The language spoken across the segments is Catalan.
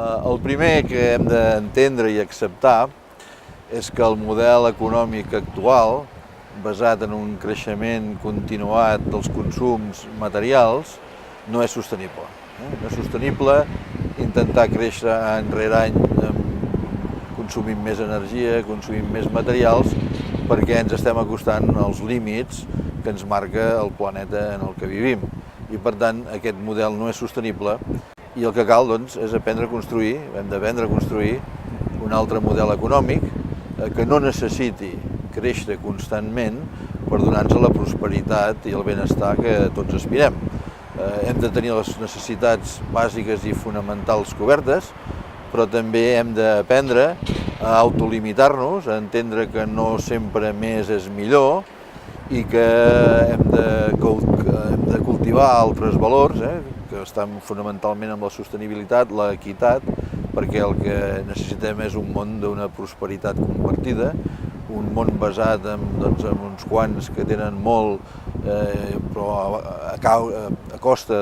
El primer que hem d'entendre i acceptar és que el model econòmic actual, basat en un creixement continuat dels consums materials, no és sostenible. No és sostenible intentar créixer any rere any consumint més energia, consumint més materials, perquè ens estem acostant als límits que ens marca el planeta en el que vivim. I per tant, aquest model no és sostenible i el que cal, doncs, és aprendre a construir, hem d'aprendre a construir un altre model econòmic que no necessiti créixer constantment per donar-nos la prosperitat i el benestar que tots aspirem. Hem de tenir les necessitats bàsiques i fonamentals cobertes, però també hem d'aprendre a autolimitar-nos, a entendre que no sempre més és millor i que hem de cultivar altres valors, que estan fonamentalment amb la sostenibilitat, l'equitat, perquè el que necessitem és un món d'una prosperitat compartida, un món basat en uns quants que tenen molt, però a costa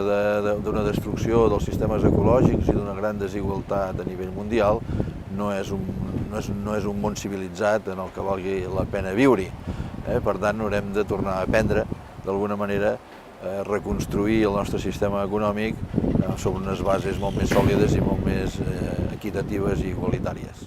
d'una destrucció dels sistemes ecològics i d'una gran desigualtat a nivell mundial, no és un món civilitzat en el que valgui la pena viure-hi. Per tant, haurem de tornar a aprendre, d'alguna manera, a reconstruir el nostre sistema econòmic sobre unes bases molt més sòlides i molt més equitatives i igualitàries.